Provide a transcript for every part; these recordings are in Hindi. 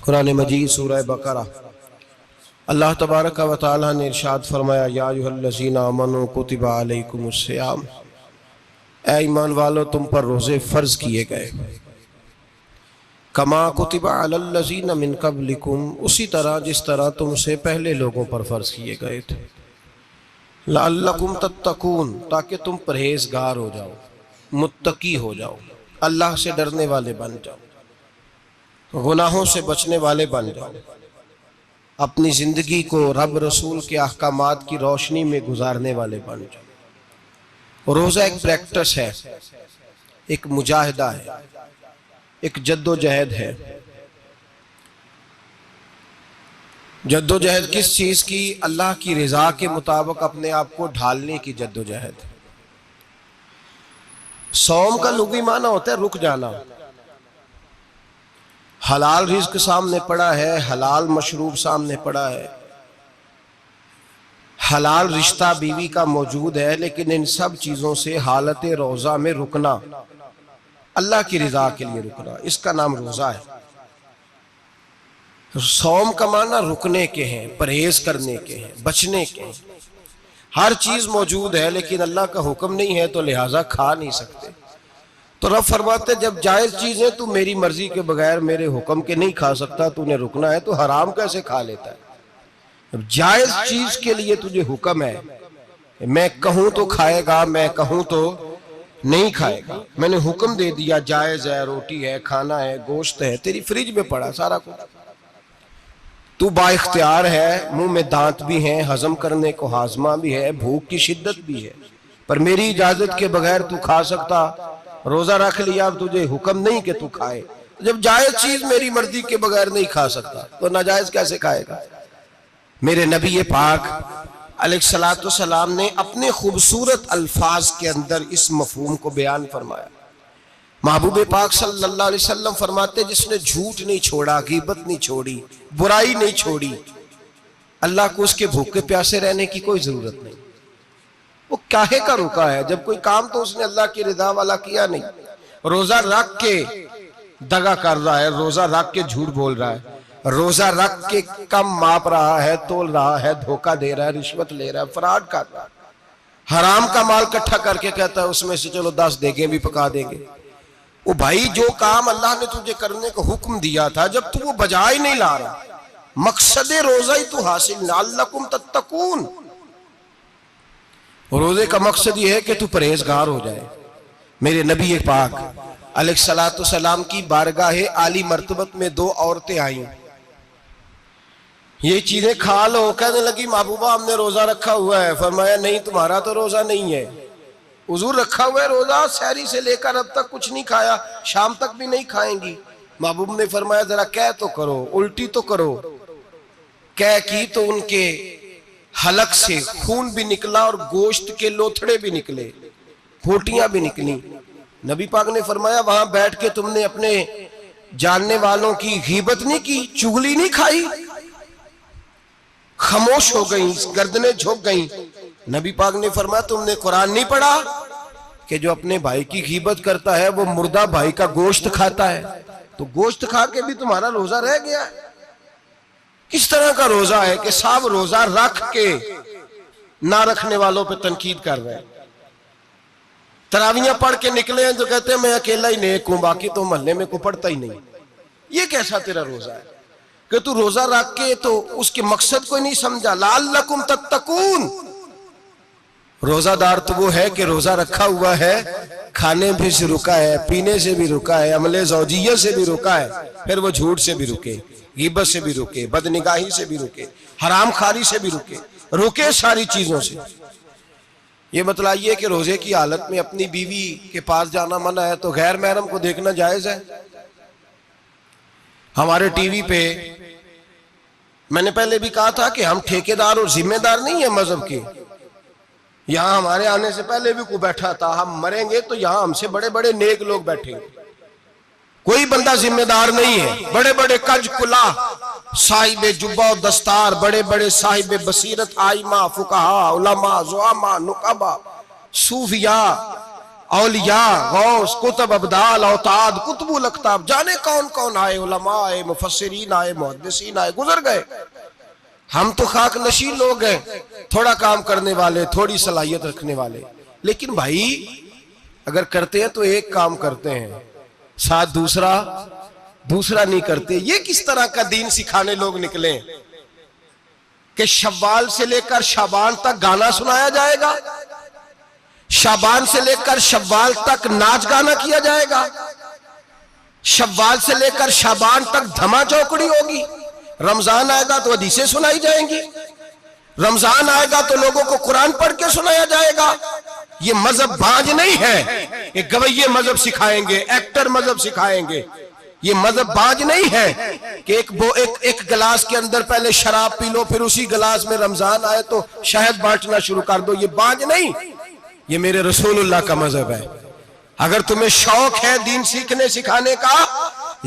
कुरान मजीद सूरह बकरा अल्लाह तबारक व तआला ने इरशाद फरमाया, या अय्युहल्लज़ीना आमनू कुतिबा अलैकुमुस्सियाम, ऐ ईमान वालो तुम पर रोज़े फ़र्ज़ किए गए, कमा कुतिबा अलल्लज़ीना मिन क़ब्लिकुम, उसी तरह जिस तरह तुमसे पहले लोगों पर फ़र्ज़ किए गए थे, लअल्लकुम तत्तकून, ताकि तुम परहेज़गार हो जाओ, मुत्तकी हो जाओ, अल्लाह से डरने वाले बन जाओ, गुनाहों से बचने वाले बन जाओ, अपनी ज़िंदगी को रब रसूल के अहकामात की रोशनी में गुजारने वाले बन जाओ। रोज़ा एक प्रैक्टिस है, एक मुजाहिदा है, एक जद्दोजहद है। जद्दोजहद किस चीज़ की? अल्लाह की रज़ा के मुताबिक अपने आप को ढालने की जद्दोजहद। सौम का लुग़वी माना होता है रुक जाना। हलाल रिज़्क सामने पड़ा है, हलाल मशरूब सामने पड़ा है, हलाल रिश्ता बीवी का मौजूद है, लेकिन इन सब चीज़ों से हालत रोज़ा में रुकना, अल्लाह की रज़ा के लिए रुकना, इसका नाम रोज़ा है। सौम का माना रुकने के हैं, परहेज करने के हैं, बचने के हैं। हर चीज़ मौजूद है लेकिन अल्लाह का हुक्म नहीं है, तो लिहाजा खा नहीं सकते। तो रब फरमाते जब जायज़ चीज़ें तू मेरी मर्जी के बगैर मेरे हुक्म के नहीं खा सकता, तूने रुकना है, तो हराम कैसे खा लेता है? जब जायज़ चीज़ के लिए तुझे हुक्म है, मैं कहूँ तो खाएगा, मैं कहूँ तो नहीं खाएगा, मैंने हुक्म दे दिया, जायज़ है, रोटी है, खाना है, गोश्त है, तेरी फ्रिज में पड़ा सारा कुछ, तू बाइख्तियार है, मुंह में दांत भी हैं, हजम करने को हाजमा भी है, भूख की शिद्दत भी है, पर मेरी इजाजत के बगैर तू खा सकता? रोजा रख लिया, अब तुझे हुक्म नहीं कि तू खाए। जब जायज चीज मेरी मर्जी के बगैर नहीं खा सकता, तो नाजायज कैसे खाएगा? मेरे नबी पाक अलैहिस्सलातु वस्सलाम ने अपने खूबसूरत अल्फाज के अंदर इस मफहूम को बयान फरमाया। महबूब पाक सल्लल्लाहु अलैहि वसल्लम फरमाते, जिसने झूठ नहीं छोड़ा, गीबत नहीं छोड़ी, बुराई नहीं छोड़ी, अल्लाह को उसके भूखे प्यासे रहने की कोई जरूरत नहीं। वो काहे का रुका है? जब कोई काम तो उसने अल्लाह की रिदा वाला किया नहीं। रोजा रख के दगा कर रहा है, रोजा रख के झूठ बोल रहा है, रोजा रख के कम माप रहा है, तोल रहा है, धोखा दे रहा है, रिश्वत ले रहा है, फ्रॉड कर रहा है, हराम का माल इकट्ठा करके कहता है उसमें से चलो 10 देगे भी पका देंगे। वो भाई जो काम अल्लाह ने तुझे करने का हुक्म दिया था, जब तू वो बजा ही नहीं ला रहा, मकसद रोजा ही तू हासिल ना, लअल्लकुम तत्तकून। रोजे का मकसद ये है कि तू परहेजगार हो जाए। मेरे नबी पाक अलैहिस्सलातु वस्सलाम की बारगाह आली मर्तबत में 2 औरतें आई, ये चीजें खा लो, कहने लगी महबूबा हमने रोजा रखा हुआ है। फरमाया नहीं, तुम्हारा तो रोजा नहीं है, हुजूर रखा हुआ है रोजा, सहरी से लेकर अब तक कुछ नहीं खाया, शाम तक भी नहीं खाएंगी। महबूब ने फरमाया जरा कह तो करो, उल्टी तो करो। कह की तो उनके हलक से खून भी निकला और गोश्त के लोथड़े भी निकले, होटियां भी निकली। नबी पाक ने फरमाया वहां बैठ के तुमने अपने जानने वालों की गीबत नहीं की, चुगली नहीं खाई? खामोश हो गई, गर्दनें झुक गई। नबी पाक ने फरमाया तुमने कुरान नहीं पढ़ा कि जो अपने भाई की गीबत करता है वो मुर्दा भाई का गोश्त खाता है? तो गोश्त खा के भी तुम्हारा रोजा रह गया है। किस तरह का रोजा है कि सब रोजा रख के ना रखने वालों पे तनकीद कर रहे हैं। तरावियां पढ़ के निकले हैं तो कहते हैं मैं अकेला ही नेक हूं, बाकी तो मोहल्ले में कोई पढ़ता ही नहीं। ये कैसा तेरा रोजा है कि तू रोजा रख के तो उसके मकसद को नहीं समझा? लअल्लकुम तत्तकून। रोजादार तो वो है कि रोजा रखा हुआ है, खाने भी से रुका है, पीने से भी रुका है, अमले ज़ौजिय्या से भी रुका है, फिर वो झूठ से भी रुके, गीबत से भी रुके, बदनिगाही से भी रुके, हराम खारी से भी रुके सारी चीजों से। ये बतलाइए कि रोजे की हालत में अपनी बीवी के पास जाना मना है, तो गैर महरम को देखना जायज है? हमारे टीवी पे मैंने पहले भी कहा था कि हम ठेकेदार और जिम्मेदार नहीं है मजहब के। यहां हमारे आने से पहले भी कोई बैठा था, हम मरेंगे तो यहां हमसे बड़े बड़े नेक लोग बैठेंगे, कोई बंदा जिम्मेदार नहीं है। बड़े बड़े कज कुला साहिब जुब्बा दस्तार, बड़े बड़े साहिब बसीरत, आइमा, फुकाहा, उलमा, ज़ुआमा, नुकाबा, सूफिया औलिया, गौस, कुतुब, अब्दाल, औताद, कुतुबुल अख्ताब, जाने कौन कौन आए, उलमा आए, मुफस्सिरीन आए, मुहद्दिसीन आए, गुजर गए। हम तो खाक नशीन लोग हैं, थोड़ा काम करने वाले, थोड़ी सलाहियत रखने वाले। लेकिन भाई अगर करते हैं तो एक काम करते हैं, साथ दूसरा नहीं करते। ये किस तरह का दीन सिखाने लोग निकले कि शव्वाल से लेकर शाबान तक गाना सुनाया जाएगा, शाबान से लेकर शव्वाल तक नाच गाना किया जाएगा, शव्वाल से लेकर शाबान तक धमा चौकड़ी होगी, रमजान आएगा तो हदीसें सुनाई जाएंगी, रमजान आएगा तो लोगों को कुरान पढ़ के सुनाया जाएगा। ये मजहब बाज नहीं है, ये गवैये मजहब सिखाएंगे, एक्टर मजहब सिखाएंगे। ये मजहब बाज नहीं है कि एक गिलास के अंदर पहले शराब पी लो, फिर उसी गिलास में रमजान आए तो शहद बांटना शुरू कर दो। ये बाज नहीं, ये मेरे रसूलुल्लाह का मजहब है। अगर तुम्हें शौक है दीन सीखने सिखाने का,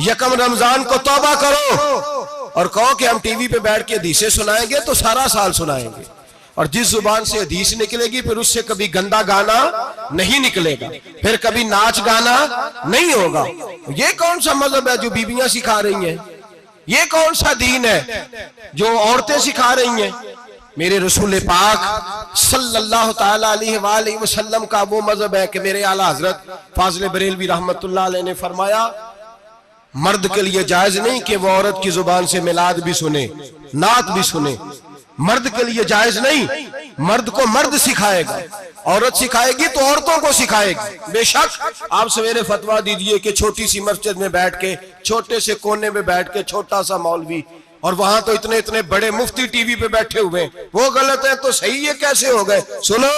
यकम रमजान को तौबा करो और कहो कि हम टीवी पे बैठ के हदीसें सुनाएंगे तो सारा साल सुनाएंगे, और जिस जुबान से हदीस निकलेगी फिर उससे कभी गंदा गाना नहीं निकलेगा, फिर कभी नाच गाना नहीं होगा। ये कौन सा मजहब है जो बीबियां सिखा रही हैं? ये कौन सा दीन है जो औरतें सिखा रही हैं? मेरे रसूल पाक सल्लल्लाहु ताला अलैहि वसल्लम का वो मजहब है कि मेरे आला हजरत फाजिल बरेलवी रहमतुल्लाह अलैह ने फरमाया, मर्द के लिए जायज नहीं कि वो औरत की जुबान से मिलाद भी सुने, नात भी सुने। मर्द के लिए जायज नहीं, मर्द को मर्द सिखाएगा, औरत सिखाएगी तो औरतों को सिखाएगी। बेशक आप सवेरे फतवा दीजिए कि छोटी सी मस्जिद में बैठ के, छोटे से कोने में बैठ के छोटा सा मौलवी, और वहां तो इतने इतने बड़े मुफ्ती टीवी पे बैठे हुए, वो गलत है तो सही, ये कैसे हो गए? सुनो,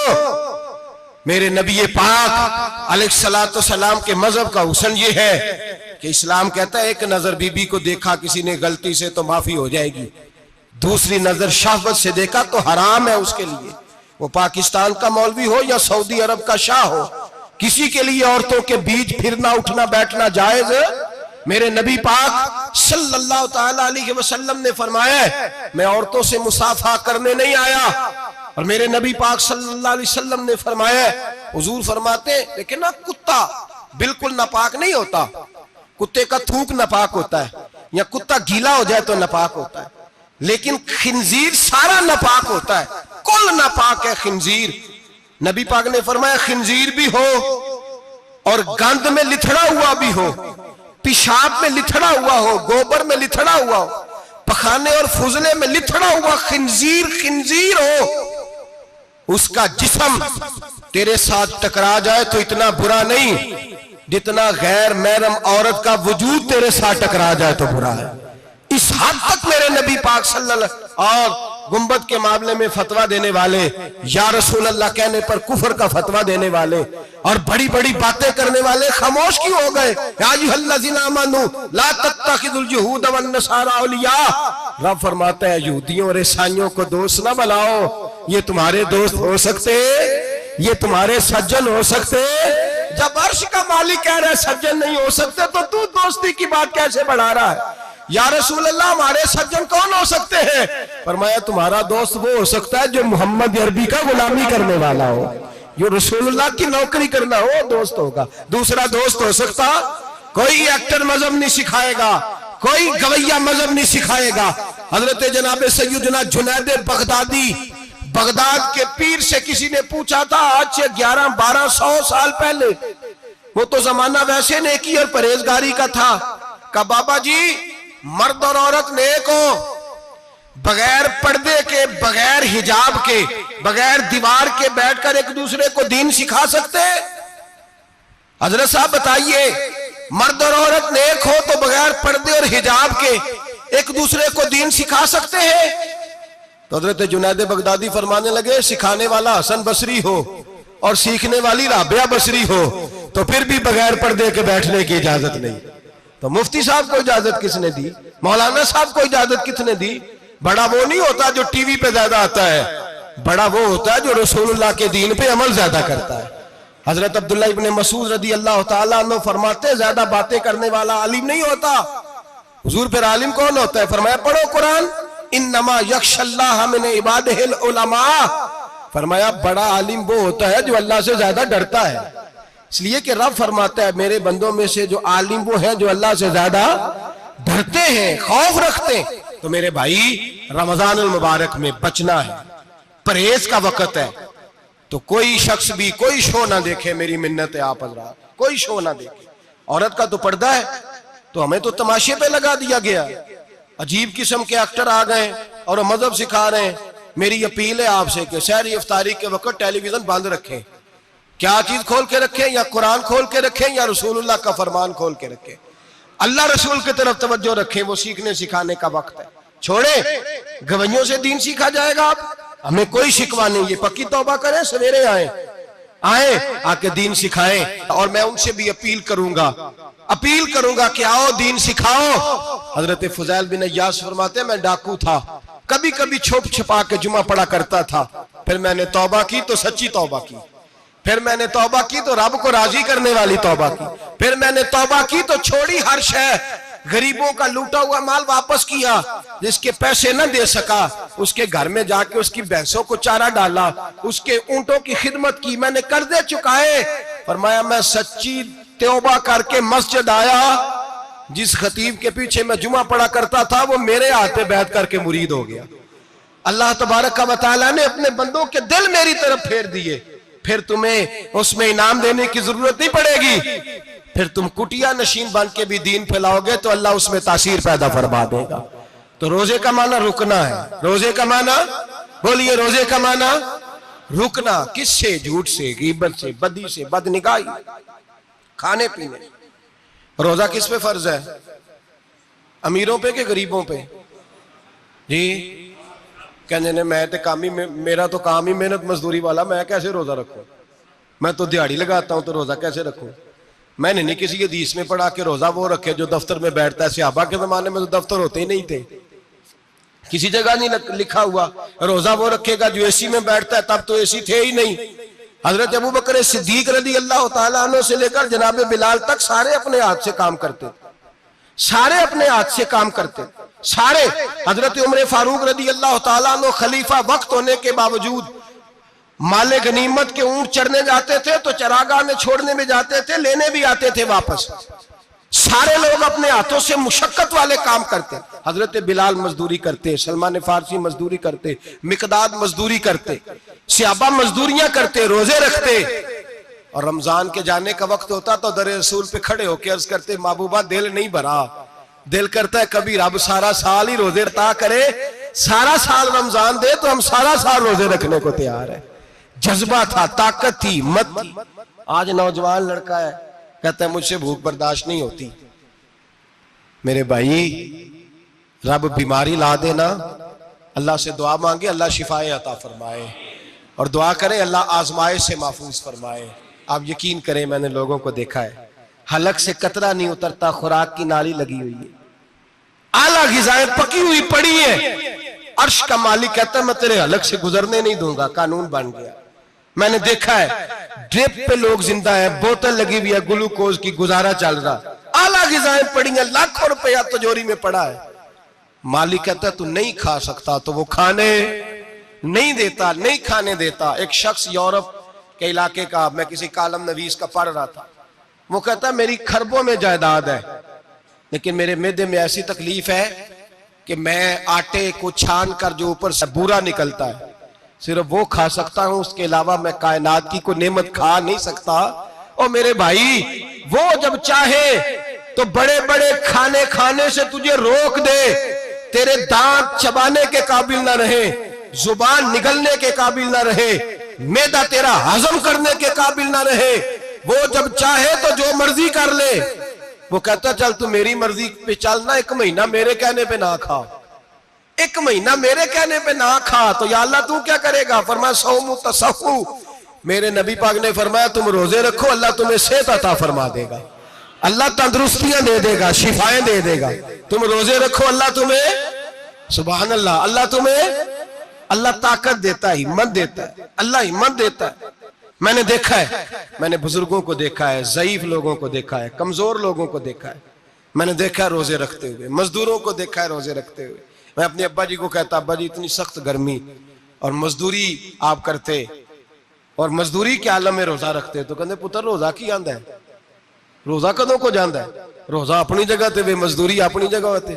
मेरे नबी पाक अलैहिस्सलातु सलाम के मजहब का हुस्न ये है कि इस्लाम कहता है एक नजर बीबी को देखा किसी ने गलती से तो माफी हो जाएगी, दूसरी नजर शहवत से देखा तो हराम है उसके लिए। वो पाकिस्तान का मौलवी हो या सऊदी अरब का शाह हो, किसी के लिए औरतों के बीच फिरना उठना बैठना जायज है? मेरे नबी पाक सल्लल्लाहु ताला अलैहि वसल्लम ने फरमाया है, मैं औरतों से मुसाफा करने नहीं आया। और मेरे नबी पाक सल्लल्लाहु अलैहि वसल्लम ने फरमाया है, हुजूर फरमाते लेकिन ना कुत्ता बिल्कुल नापाक नहीं होता, कुत्ते का थूक नापाक होता है, या कुत्ता गीला हो जाए तो नापाक होता है, लेकिन खिंजीर सारा नापाक होता है, कुल नापाक है खिंजीर। नबी पाक ने फरमाया खिंजीर भी हो और गंद में लिथड़ा हुआ भी हो, पेशाब में लिथड़ा हुआ हो, गोबर में लिथड़ा हुआ हो, पखाने और फुजले में लिथड़ा हुआ खिंजीर हो, उसका जिस्म तेरे साथ टकरा जाए तो इतना बुरा नहीं जितना गैर महरम औरत का वजूद तेरे साथ टकरा जाए तो बुरा है। इस हद तक मेरे नबी पाक सल्लल्लाहु और गुंबद के मामले में फतवा देने वाले, या रसूल अल्लाह कहने पर कुफर का फतवा देने वाले और बड़ी बड़ी बातें करने वाले खामोश क्यों हो गए? या अय्युहल्लज़ीना आमनू ला तत्तखिज़ुल यहूद वन नसारा औलिया। रब फरमाता है यहूदियों और ईसाइयों को दोस्त ना बनाओ, ये तुम्हारे दोस्त हो सकते, ये तुम्हारे सज्जन हो सकते। जब अर्श का मालिक कह रहा है सज्जन नहीं हो सकते तो तू दोस्ती की बात कैसे बढ़ा रहा है? या रसूल अल्लाह हमारे सज्जन कौन हो सकते हैं? फरमाया तुम्हारा दोस्त वो हो सकता है जो मोहम्मद अरबी का गुलामी करने वाला हो, जो रसूलुल्लाह की नौकरी करना हो दोस्त होगा। दूसरा दोस्त हो सकता? कोई एक्टर मजहब नहीं सिखाएगा, कोई गवैया मजहब नहीं सिखाएगा। हजरत जनाब सैयदना जुनैद बगदादी, बगदाद के पीर से किसी ने पूछा था आज से 1100-1200 साल पहले, वो तो जमाना वैसे नेकी और परहेजगारी का था, का बाबा जी मर्द और औरत नेक हो, बगैर पर्दे के, बगैर हिजाब के, बगैर दीवार के बैठकर एक दूसरे को दीन सिखा सकते? हजरत साहब बताइए, मर्द और औरत नेक हो तो बगैर पर्दे और हिजाब के एक दूसरे को दीन सिखा सकते हैं? तो हजरत जुनैद बगदादी फरमाने लगे सिखाने वाला हसन बसरी हो और सीखने वाली राबिया बसरी हो तो फिर भी बगैर पर्दे के बैठने की इजाजत नहीं। तो मुफ्ती साहब को इजाजत किसने दी? मौलाना साहब को इजाजत किसने दी? बड़ा वो नहीं होता जो टीवी पे ज्यादा आता है, बड़ा वो होता है जो रसूलुल्लाह के दीन पे अमल ज्यादा करता है। हजरत अब्दुल्लाह इब्ने मसूद रदी अल्लाह ताला अन्हु फरमाते ज्यादा बातें करने वाला आलिम नहीं होता। हुजूर फिर आलिम कौन होता है? फरमाया पढ़ो कुरान, इन्नमा यख्शल्लाह मिन इबादिहिल उलमा। फरमाया बड़ा आलिम वो होता है जो अल्लाह से ज्यादा डरता है। इसलिए कि रब फरमाता है मेरे बंदों में से जो आलिम वो हैं जो अल्लाह से ज्यादा डरते हैं, खौफ रखते हैं। तो मेरे भाई रमजान अल मुबारक में बचना है, परहेज का वक्त है। तो कोई शख्स भी कोई शो ना देखे, मेरी मिन्नत है आप हजरात, कोई शो ना देखे। औरत का तो पर्दा है, तो हमें तो तमाशे पे लगा दिया गया। अजीब किस्म के एक्टर आ गए और मजहब सिखा रहे हैं। मेरी अपील है आपसे कि सहरी इफ्तारी के वक्त टेलीविजन बंद रखें। क्या चीज खोल के रखें? या कुरान खोल के रखें या रसूलुल्लाह का फरमान खोल के रखें। अल्लाह रसूल की तरफ तवज्जो रखें, वो सीखने सिखाने का वक्त है। छोड़े गवैयों से दीन सीखा जाएगा। आप हमें कोई शिकवा नहीं, ये पक्की तौबा करें, सवेरे आए आके दीन सिखाएं। और मैं उनसे भी अपील करूंगा कि आओ दीन सिखाओ। हजरत फुजैल बिन अय्यास फरमाते हैं मैं डाकू था, कभी कभी छुप छुपा के जुमा पढ़ा करता था, फिर मैंने तौबा की तो सच्ची तौबा की, फिर मैंने तौबा की तो रब को राजी करने वाली तौबा की, फिर मैंने तौबा की तो छोड़ी हर शय, गरीबों का लूटा हुआ माल वापस किया, जिसके पैसे न दे सका उसके घर में जाके उसकी भैंसों को चारा डाला, उसके ऊंटों की खिदमत की, मैंने कर्जे चुकाए। फरमाया मैं सच्ची तौबा करके मस्जिद आया, जिस खतीब के पीछे मैं जुमा पढ़ा करता था वो मेरे हाथ पे बैठ करके मुरीद हो गया। अल्लाह तबारक व तआला ने अपने बंदों के दिल मेरी तरफ फेर दिए। फिर तुम्हें उसमें इनाम देने की जरूरत नहीं पड़ेगी, फिर तुम कुटिया नशीन बन के भी दीन फैलाओगे तो अल्लाह उसमें तासीर पैदा फरमा देगा। तो रोजे का माना रुकना है। रोजे का माना बोलिए, रोजे का माना रुकना। किससे? झूठ से, गीबत से, बदी से, बदनिगाही, खाने पीने। रोजा किस पे फर्ज है? अमीरों पे कि गरीबों पे? जी कहने ने मैं तो काम ही मेरा तो काम ही मेहनत मजदूरी वाला, मैं कैसे रोजा रखूं? मैं तो दिहाड़ी लगाता हूं तो रोजा कैसे रखूं? मैंने नहीं किसी हदीस में पढ़ा कि रोजा वो रखे जो दफ्तर में बैठता है। सहाबा के जमाने में तो दफ्तर होते ही नहीं थे, किसी जगह नहीं लिखा हुआ रोजा वो रखेगा जो एसी में बैठता है, तब तो एसी थे ही नहीं। हजरत अबू बकर सिद्दीक रज़ी अल्लाह तआला अन्हु से लेकर जनाब बिलाल तक सारे अपने हाथ से काम करते, सारे अपने हाथ से काम करते, सारे। हजरत उमर फारूक रज़ी अल्लाह तआला अन्हु खलीफा वक्त होने के बावजूद माले गनीमत के ऊंट चढ़ने जाते थे तो चरागाह में छोड़ने में जाते थे, लेने भी आते थे वापस। सारे लोग अपने हाथों से मुशक्कत वाले काम करते। हजरत बिलाल मजदूरी करते, सलमान फारसी मजदूरी करते, मिकदाद मजदूरी करते, सहाबा मजदूरियां करते, रोजे रखते। और रमजान के जाने का वक्त होता तो दर रसूल पे खड़े होकर अर्ज करते महबूबा दिल नहीं भरा, दिल करता है कभी रब सारा साल ही रोजे ता करे, सारा साल रमजान दे तो हम सारा साल रोजे रखने को तैयार है। जज्बा था, ताकत थी, हिम्मत थी। आज नौजवान लड़का है कहता है मुझसे भूख बर्दाश्त नहीं होती। मेरे भाई रब बीमारी ला देना, अल्लाह से दुआ मांगे अल्लाह शिफाए अता फरमाए, और दुआ करें अल्लाह आजमाइश से महफूज फरमाए। आप यकीन करें मैंने लोगों को देखा है हलक से कतरा नहीं उतरता, खुराक की नाली लगी हुई है, आला ग़िज़ाएं पकी हुई पड़ी है। अर्श का मालिक कहता है मैं तेरे हलक से गुजरने नहीं दूंगा, कानून बन गया। मैंने देखा है ड्रिप पे लोग जिंदा है, बोतल लगी हुई है ग्लूकोज की, गुजारा चल रहा, आला ग़िज़ाएं पड़ी है, लाखों रुपया तिजोरी में पड़ा है। मालिक कहता है तू नहीं खा सकता तो वो खाने नहीं देता, नहीं खाने देता। एक शख्स यूरोप के इलाके का, मैं किसी कालम नवीस का पढ़ रहा था, वो कहता है मेरी खरबों में जायदाद है लेकिन मेरे मैदे में ऐसी तकलीफ है कि मैं आटे को छान कर जो ऊपर से बूरा निकलता है सिर्फ वो खा सकता हूं, उसके अलावा मैं कायनात की कोई नेमत खा नहीं सकता। और मेरे भाई वो जब चाहे तो बड़े बड़े खाने खाने से तुझे रोक दे, तेरे दांत चबाने के काबिल ना रहे, जुबान निगलने के काबिल ना रहे, मैदा तेरा हजम करने के काबिल ना रहे, वो जब चाहे तो जो मर्जी कर ले। वो कहता चल तू मेरी मर्जी पे चल ना, 1 महीना मेरे कहने पे ना खा, 1 महीना मेरे कहने पे ना खा, तो या अल्लाह तू क्या करेगा? फरमाया सौमु तसहु, मेरे नबी पाक ने फरमाया तुम रोजे रखो अल्लाह तुम्हें सेहत अता फरमा देगा, अल्लाह तंदुरुस्तियां दे देगा, शिफाएं दे देगा। तुम रोजे रखो अल्लाह तुम्हें, सुभान अल्लाह, अल्लाह तुम्हें, अल्लाह ताकत देता है, हिम्मत देता है, अल्लाह हिम्मत देता है। मैंने देखा है, मैंने बुजुर्गों को देखा है, ज़ईफ लोगों को देखा है, कमजोर लोगों को देखा है, मैंने देखा है रोजे रखते हुए, मजदूरों को देखा है रोजे रखते हुए। मैं अपने अब्बा जी को कहता अब्बा जी इतनी सख्त गर्मी और मजदूरी आप करते, और मजदूरी के आलम में रोजा रखते तो कहते पुत्र रोजा की आंदा है, रोजा कदों को जाता है, रोजा अपनी जगह ते वे मजदूरी अपनी जगह होते।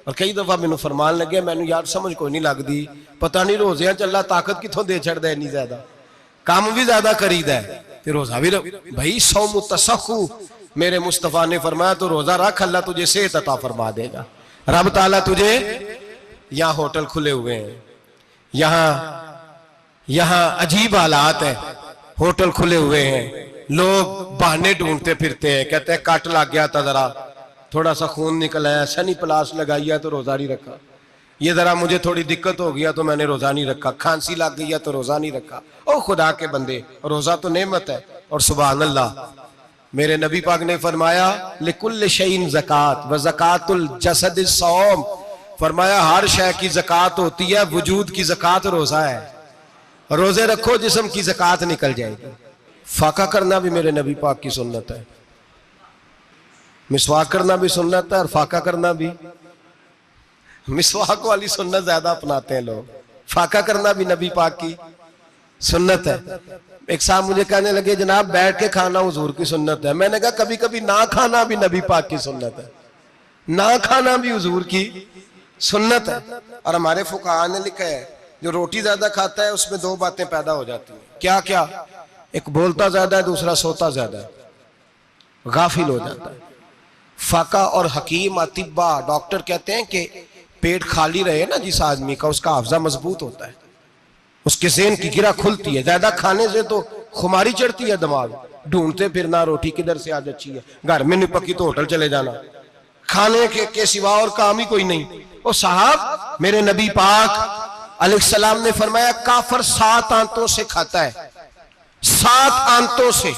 और कई दफा मैनू फरमान लगे मैनू यार समझ कोई नहीं लगती, पता नहीं रोजिया चला ताकत कितों दे छड़दा इन्नी ज्यादा, काम भी ज्यादा करीदा है ते रोजा भी भाई सौम तसखु मेरे मुस्तफा ने फरमाया तो रोजा रख, अल्लाह तुझे सेहत अता फरमा देगा। रब ताला तुझे, यहाँ होटल खुले हुए हैं, यहाँ अजीब हालात है, होटल खुले हुए हैं, लोग बहाने ढूंढते फिरते हैं, कहते हैं कट लग गया था, जरा थोड़ा सा खून निकल आया, सनी प्लास लगाई है तो रोजा नहीं रखा, ये जरा मुझे थोड़ी दिक्कत हो गया तो मैंने रोजा नहीं रखा, खांसी लग गई है तो रोजा नहीं रखा। ओ खुदा के बंदे, रोजा तो नेमत है। और सुभान अल्लाह, मेरे नबी पाक ने फरमाया लिकुल्ल शैइन ज़कात व ज़कातुल जसद सौम, फरमाया हर शय की ज़कात होती है, वजूद की ज़कात रोजा है, रोजे रखो जिस्म की ज़कात निकल जाएगी। फाका करना भी मेरे नबी पाक की सुन्नत है, मिसवाक करना भी सुन्नत है और फाका करना भी। मिसवाक वाली सुन्नत ज्यादा अपनाते हैं लोग, फाका करना भी नबी पाक की सुन्नत है। एक साहब मुझे कहने लगे जनाब बैठ के खाना हुजूर की सुन्नत है, मैंने कहा कभी कभी ना खाना भी नबी पाक की सुन्नत है, ना खाना भी हुजूर की सुन्नत है। और हमारे फुकाहा ने लिखा है जो रोटी ज्यादा खाता है उसमें दो बातें पैदा हो जाती हैं, क्या क्या, एक बोलता ज्यादा है, दूसरा सोता ज्यादा है, गाफिल हो जाता है। फाका और हकीम अतिब्बा डॉक्टर कहते हैं कि पेट खाली रहे ना जिस आदमी का, उसका हाफजा मजबूत होता है, उसके ज़हन की गिरा खुलती है। ज्यादा खाने से तो खुमारी चढ़ती है, दिमाग ढूंढते फिरना रोटी किधर से आज अच्छी है, घर में नहीं पकी तो होटल चले जाना, खाने के सिवा और काम ही कोई नहीं। ओ साहब, मेरे नबी पाक अलैहिस्सलाम ने फरमाया काफर 7 आंतों से खाता है, 7 आंतों से,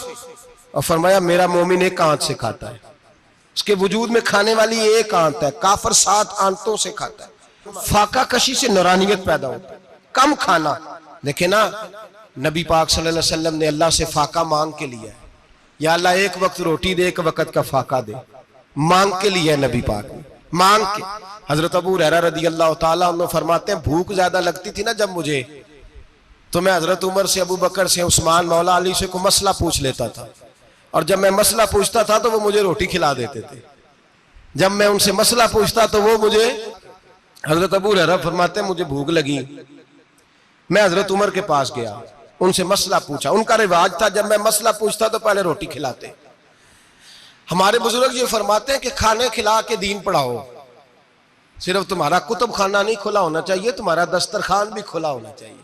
और फरमाया मेरा मोमिन 1 आंत से खाता है, उसके वजूद में खाने वाली 1 आंत है, काफर 7 आंतों से खाता है। फाका कशी से नूरानियत पैदा होता है, कम खाना। देखे ना नबी पाक सल्लल्लाहु अलैहि वसल्लम ने अल्लाह से फाका मांग के लिया है, या अल्लाह 1 वक्त रोटी दे, 1 वक्त का फाका दे, मांग के लिया है नबी पाक ने, मांग के। हजरत अबू हुरैरा रदी अल्लाह ताला अन्हु फरमाते हैं भूख ज्यादा लगती थी ना जब मुझे, तो मैं हजरत उमर से, अबू बकर से, उस्मान, मौला अली से को मसला पूछ लेता था, और जब मैं मसला पूछता था तो वो मुझे रोटी खिला देते थे। जब मैं उनसे मसला पूछता तो वो मुझे, हजरत अबू हुरैरा फरमाते हैं मुझे भूख लगी, मैं हजरत उमर के पास गया, उनसे मसला पूछा। उनका रिवाज था जब मैं मसला पूछता तो पहले रोटी खिलाते। हमारे बुजुर्ग ये फरमाते हैं कि खाने खिला के दीन पढ़ाओ, सिर्फ तुम्हारा कुतुब खाना नहीं खुला होना चाहिए, तुम्हारा दस्तरखान भी खुला होना चाहिए।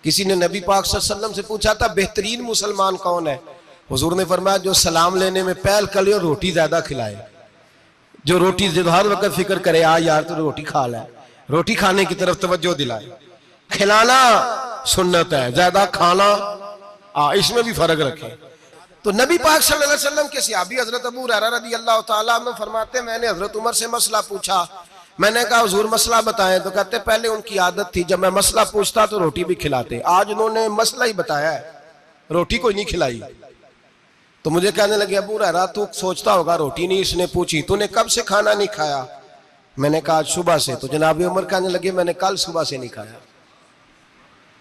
किसी ने नबी पाक सल्लल्लाहु अलैहि वसल्लम से पूछा था बेहतरीन मुसलमान कौन है, हुजूर ने फरमाया जो सलाम लेने में पहल करे और रोटी ज्यादा खिलाए, जो रोटी जो हर वक्त फिक्र करे आ यार तो रोटी खा ले, रोटी खाने की तरफ तवज्जो दिलाए। खिलाना सुन्नत है, ज्यादा खाना इसमें भी फर्क रखे। तो नबी पाक सल्लल्लाहु अलैहि वसल्लम के सहाबी हजरत अबू हुरैरा रज़ी अल्लाह ताला अन्हु फरमाते मैंने हजरत उमर से मसला पूछा, मैंने कहा हुजूर मसला बताएं, तो कहते पहले उनकी आदत थी जब मैं मसला पूछता तो रोटी भी खिलाते, आज उन्होंने मसला ही बताया है, रोटी कोई नहीं खिलाई। तो मुझे कहने लगे अबू हुरैरा तू सोचता होगा रोटी नहीं इसने पूछी, तूने कब से खाना नहीं खाया? मैंने कहा आज सुबह से। तो जनाब उमर कहने लगे मैंने कल सुबह से नहीं खाया।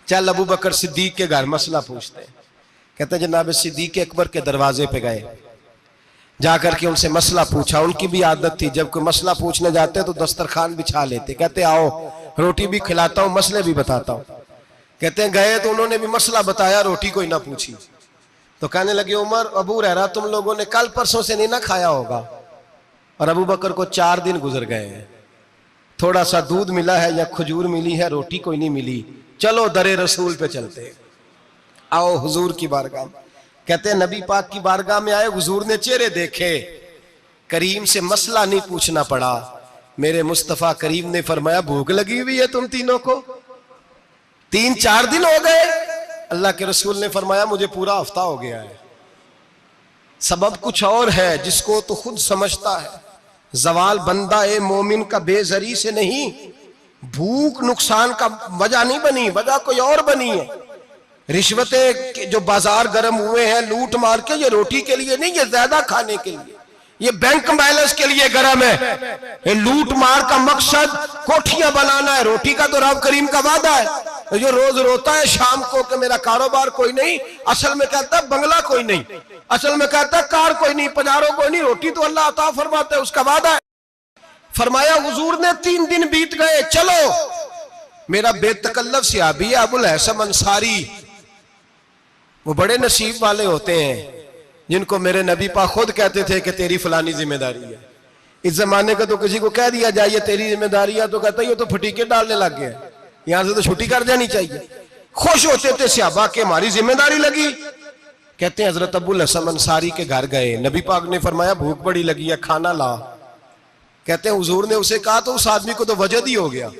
चल अबू बकर सिद्दीक के घर मसला पूछते। कहते जनाब सिद्दीक अकबर के दरवाजे पे गए, जाकर के उनसे मसला पूछा। उनकी भी आदत थी जब कोई मसला पूछने जाते तो दस्तरखान बिछा लेते, कहते आओ रोटी भी खिलाता हूँ मसले भी बताता हूँ। कहते हैं गए तो उन्होंने भी मसला बताया, रोटी कोई ना पूछी। तो कहने लगे उमर अबू हुरैरा तुम लोगों ने कल परसों से नहीं ना खाया होगा। और अबू बकर को 4 दिन गुजर गए हैं, थोड़ा सा दूध मिला है या खजूर मिली है, रोटी कोई नहीं मिली। चलो दरे रसूल पे चलते, आओ हुजूर की बारगाह। कहते हैं नबी पाक की बारगाह में आए, हुजूर ने चेहरे देखे, करीम से मसला नहीं पूछना पड़ा। मेरे मुस्तफा करीम ने फरमाया भूख लगी हुई है तुम तीनों को, 3-4 दिन हो गए। अल्लाह के रसूल ने फरमाया मुझे पूरा हफ्ता हो गया है। सबब कुछ और है जिसको तो खुद समझता है। जवाल बंदा ए मोमिन का बेजरी से नहीं, भूख नुकसान का वजह नहीं बनी, वजह कोई और बनी है। रिश्वतें जो बाजार गर्म हुए हैं लूट मार के, ये रोटी के लिए नहीं, ये ज्यादा खाने के लिए, ये बैंक बैलेंस के लिए गर्म है। ये लूट मार का मकसद कोठियां बनाना है, रोटी का तो रब करीम का वादा है। जो रोज रोता है शाम को कि मेरा कारोबार कोई नहीं, असल में कहता है बंगला कोई नहीं, असल में कहता है कार कोई नहीं, पजारो कोई नहीं, रोटी तो अल्लाह अता फरमाता है, उसका वादा है। फरमाया हुजूर ने 3 दिन बीत गए, चलो मेरा बेतकल्लफ सहाबी है अबुल हसन अंसारी, वो बड़े नसीब वाले होते हैं जिनको मेरे नबी पाक खुद कहते थे कि तेरी फलानी जिम्मेदारी है। इस जमाने का तो किसी को कह दिया जाए ये तेरी जिम्मेदारी है तो कहता है ये तो फटीके डालने लग गया, यहां से तो छुट्टी कर जानी चाहिए। खुश होते थे सहाबा के हमारी जिम्मेदारी लगी। कहते हैं हजरत अबुल हसन अंसारी के घर गए, नबी पाक ने फरमाया भूख बड़ी लगी है, खाना ला। कहते हैं हुजूर ने उसे कहा तो उस आदमी को तो वजद ही हो गया,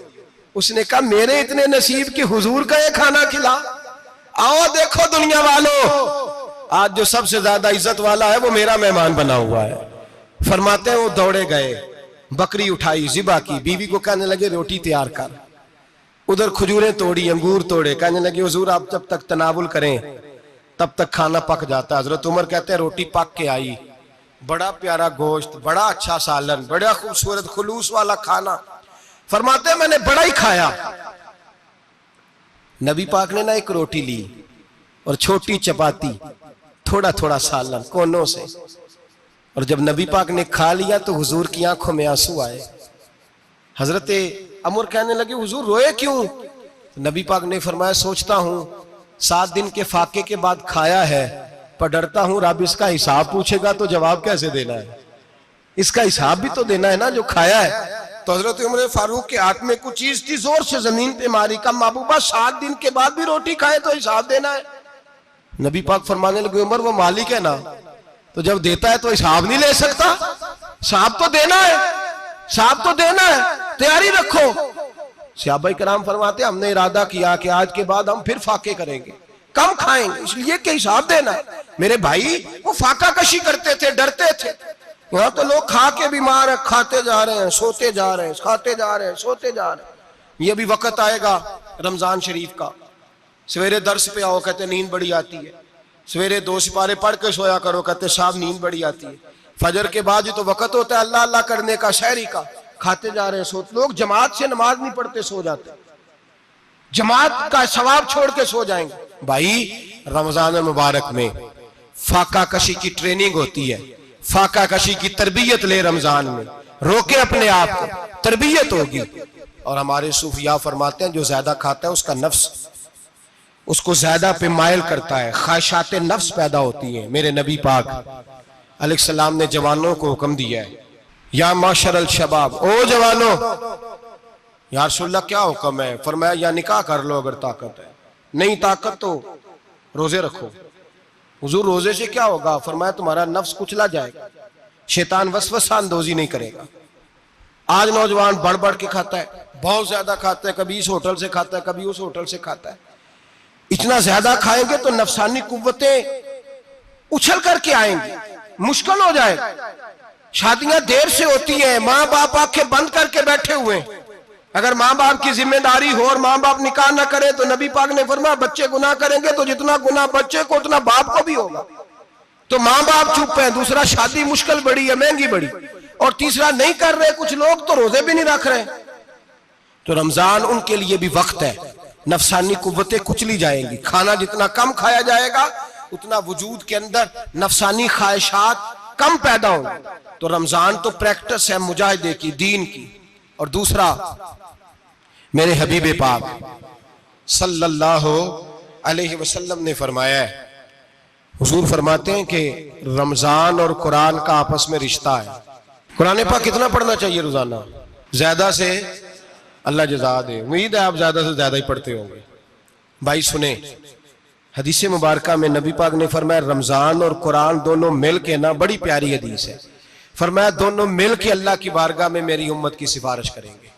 उसने कहा मेरे इतने नसीब कि हुजूर का ये खाना खिला। आओ देखो दुनिया वालों, आज जो सबसे ज्यादा इज्जत वाला है वो मेरा मेहमान बना हुआ है। फरमाते हैं वो दौड़े गए, बकरी उठाई, जिबा की, बीवी को कहने लगे रोटी तैयार कर, उधर खजूरें तोड़ी, अंगूर तोड़े, कहने लगे हुजूर आप जब तक तनावुल करें तब तक खाना पक जाता है। हजरत उमर कहते हैं रोटी पक के आई, बड़ा प्यारा गोश्त, बड़ा अच्छा सालन, बड़ा खूबसूरत खुलूस वाला खाना। फरमाते हैं मैंने बड़ा ही खाया। नबी पाक ने ना एक रोटी ली और छोटी चपाती, थोड़ा थोड़ा सालन कोनों से, और जब नबी पाक ने खा लिया तो हुजूर की आंखों में आंसू आए। हजरत अमर कहने लगे हुजूर रोए क्यों? नबी पाक ने फरमाया सोचता हूं 7 दिन के फाके के बाद खाया है, पर डरता हूं रब इसका हिसाब पूछेगा तो जवाब कैसे देना है, इसका हिसाब भी तो देना है ना जो खाया है। तो हजरत उमर फारूक के हाथ में कुछ चीज थी, जोर से जमीन पे मारी, का महबूबा 7 दिन के बाद भी रोटी खाए तो हिसाब देना है। नबी पाक फरमाने लगे उमर वो मालिक है ना, तो जब देता है तो हिसाब नहीं ले सकता, हिसाब तो देना है, हिसाब तो देना है, तैयारी रखो। सहाबा कराम फरमाते हमने इरादा किया कि आज के बाद हम फिर फाके करेंगे, कम खाएंगे, इसलिए कि हिसाब देना है। मेरे भाई वो फाका कशी करते थे, डरते थे। यहाँ तो लोग खा के बीमार है, खाते जा रहे हैं, सोते जा रहे हैं, खाते जा रहे हैं, सोते जा रहे हैं। ये भी वक्त आएगा रमजान शरीफ का, सवेरे दर्स पे आओ कहते नींद बड़ी आती है, सवेरे 2 सिपारे पढ़ के सोया करो कहते साहब नींद बड़ी आती है, फजर के बाद ही तो वक्त होता है अल्लाह अल्लाह करने का, शहरी का, खाते जा रहे हैं, सोते। लोग जमात से नमाज नहीं पढ़ते, सो जाते, जमात का सवाब छोड़ के सो जाएंगे। भाई रमजान मुबारक में फाका कशी की ट्रेनिंग होती है, फाका कशी की तरबियत ले, रमजान में रोके अपने आप को, तरबियत होगी। और हमारे सूफिया फरमाते हैं जो ज्यादा खाता है उसका नफ्स उसको ज्यादा पे माइल करता है, ख्वाहिशात नफ्स पैदा होती हैं। मेरे नबी पाक अलैहिस्सलाम ने जवानों को हुक्म दिया है, या माशरल शबाब, ओ जवानों, या रसूलल्लाह क्या हुक्म है? फरमाया या निकाह कर लो अगर ताकत है, नहीं ताकत तो रोजे रखो। हुजूर रोजे से क्या होगा? फरमाया तुम्हारा नफ्स कुचला जाएगा, शैतान वसवसा अंदोजी नहीं करेगा। आज नौजवान बढ़ बढ़ के खाता है, बहुत ज्यादा खाता है, कभी इस होटल से खाता है, कभी उस होटल से खाता है। इतना ज्यादा खाएंगे तो नफसानी कुव्वतें उछल करके आएंगी, मुश्किल हो जाएगा। शादियां देर से होती हैं, माँ बाप आंखें बंद करके बैठे हुए हैं। अगर माँ बाप की जिम्मेदारी हो और माँ बाप निकाह ना करे तो नबी पाक ने फरमाया बच्चे गुनाह करेंगे तो जितना गुनाह बच्चे को उतना बाप को भी होगा। तो माँ बाप चुप है, दूसरा शादी मुश्किल बड़ी है, महंगी बड़ी, और तीसरा नहीं कर रहे कुछ लोग तो रोजे भी नहीं रख रहे। तो रमजान उनके लिए भी वक्त है, नफसानी कुव्वतें कुचली जाएंगी। खाना जितना कम खाया जाएगा उतना वजूद के अंदर नफसानी ख्वाहिशात कम पैदा होंगे। तो रमजान तो प्रैक्टिस है मुजाहिदे की, दीन की। और दूसरा मेरे हबीब पाक सल्लल्लाहु अलैहि वसल्लम ने फरमाया है, हुजूर फरमाते हैं कि रमजान और कुरान का आपस में रिश्ता है। कुरान पाक कितना पढ़ना चाहिए रोजाना? ज्यादा से अल्लाह जज़ा दे, उम्मीद है आप ज्यादा से ज्यादा ही पढ़ते होंगे। भाई सुने, हदीस मुबारका में नबी पाक ने फरमाया रमजान और कुरान दोनों मिल के ना, बड़ी प्यारी हदीस है, फरमाया दोनों मिल के अल्लाह की बारगाह में मेरी उम्मत की सिफारिश करेंगे।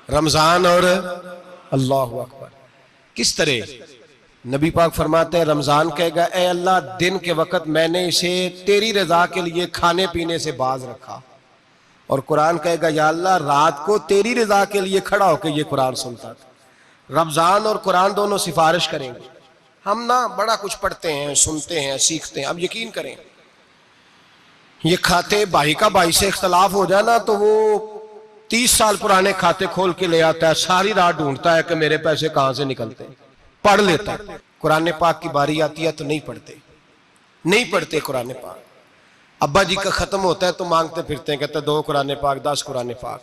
रमजान और अल्लाहु अकबर। किस तरह? नबी पाक फरमाते हैं रमजान कहेगा ए अल्लाह दिन के वक्त मैंने इसे तेरी रजा के लिए खाने पीने से बाज रखा, और कुरान कहेगा या अल्लाह रात को तेरी रजा के लिए खड़ा होकर ये कुरान सुनता था। रमजान और कुरान दोनों सिफारिश करेंगे। हम ना बड़ा कुछ पढ़ते हैं, सुनते हैं, सीखते हैं। अब यकीन करें ये खाते भाई का भाई से इख्तलाफ हो जाए ना तो वो 30 साल पुराने खाते खोल के ले आता है, सारी रात ढूंढता है कि मेरे पैसे कहां से निकलते हैं, पढ़ लेता है। कुरान पाक की बारी आती है तो नहीं पढ़ते कुरान पाक। अब्बा जी का खत्म होता है तो मांगते फिरते हैं, कहते 2 कुरान पाक, 10 कुरान पाक।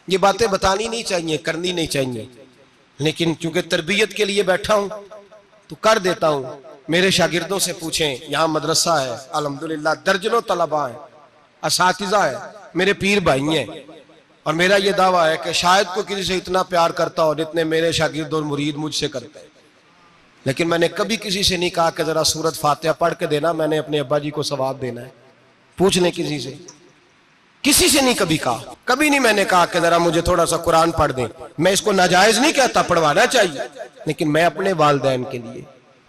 ये बातें बतानी नहीं चाहिए, करनी नहीं चाहिए, लेकिन चूंकि तरबियत के लिए बैठा हूं तो कर देता हूं। मेरे शागिर्दों से पूछें, यहाँ मदरसा है अल्हम्दुलिल्लाह, दर्जनों तलबा है, असातिज़ा है, मेरे पीर भाई हैं, और मेरा ये दावा है कि शायद कोई किसी से इतना प्यार करता हो जितने मेरे शागिर्द और मुरीद मुझसे करते हैं। लेकिन मैंने कभी किसी से नहीं कहा कि जरा सूरत फातिहा पढ़ के देना, मैंने अपने अब्बा जी को सवाब देना है। पूछ लें किसी से नहीं कभी कहा, कभी नहीं मैंने कहा कि जरा मुझे थोड़ा सा कुरान पढ़ दें। मैं इसको नाजायज नहीं कहता, पढ़वाना चाहिए, लेकिन मैं अपने वालिदैन के लिए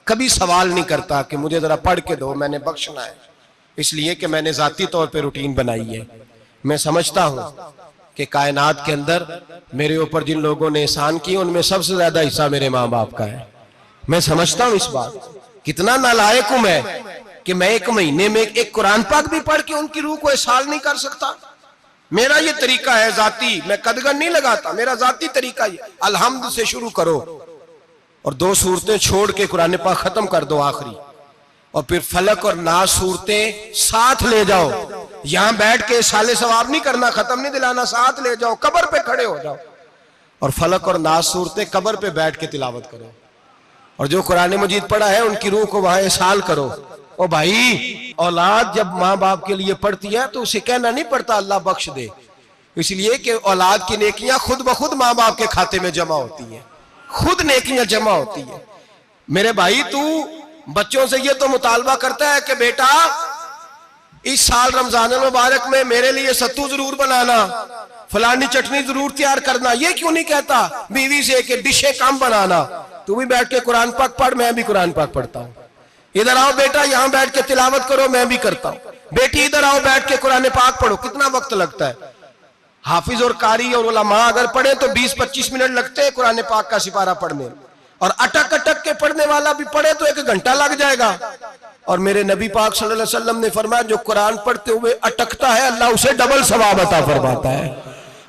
कभी सवाल नहीं करता कि मुझे जरा पढ़ के दो, मैंने बख्शना है, इसलिए कि मैंने जाती तौर पे रूटीन बनाई है। मैं समझता हूं कि कायनात के अंदर मेरे ऊपर जिन लोगों ने एहसान किए उनमें सबसे ज्यादा हिस्सा मेरे माँ बाप का है। मैं समझता हूं इस बात, कितना नालायक हूं मैं कि मैं 1 महीने में एक कुरान पाक भी पढ़ के उनकी रूह को एहसाल नहीं कर सकता। मेरा ये तरीका है जाती, मैं कदगन नहीं लगाता, मेरा जाती तरीका ये, अलहम्द से शुरू करो और 2 सूरतें छोड़ के कुरान पाक खत्म कर दो आखिरी, और फिर फलक और नास सूरतें साथ ले जाओ। यहां बैठ के साले सवाब नहीं करना, खत्म नहीं दिलाना, साथ ले जाओ, कब्र पे खड़े हो जाओ और फलक और नास सूरतें कब्र पे बैठ के तिलावत करो, और जो कुरान मजीद पढ़ा है उनकी रूह को वहां एहसाल करो। ओ भाई, औलाद जब माँ बाप के लिए पढ़ती है तो उसे कहना नहीं पड़ता अल्लाह बख्श दे, इसलिए कि औलाद की नेकियां खुद ब खुद माँ बाप के खाते में जमा होती है, खुद नेकियां जमा होती है। मेरे भाई, तू बच्चों से ये तो मुतालबा करता है कि बेटा इस साल रमजान मुबारक में मेरे लिए सत्तू जरूर बनाना, फलानी चटनी जरूर तैयार करना, ये क्यों नहीं कहता बीवी से कि डिशे कम बनाना। तू भी बैठ के कुरान पाक पढ़, मैं भी कुरान पाक पढ़ता हूँ। इधर आओ बेटा, यहाँ बैठ के तिलावत करो, मैं भी करता हूँ। बेटी इधर आओ, बैठ के कुरान पाक पढ़ो। कितना वक्त लगता है? हाफिज और कारी और उलमा अगर पढ़े तो 20-25 मिनट लगते हैं कुरान पाक का सिपारा पढ़ने में, और अटक अटक के पढ़ने वाला भी पढ़े तो 1 घंटा लग जाएगा। और मेरे नबी पाक सल्लल्लाहु अलैहि वसल्लम ने फरमाया, जो कुरान पढ़ते हुए अटकता है अल्लाह उसे डबल सवाब अता फरमाता है।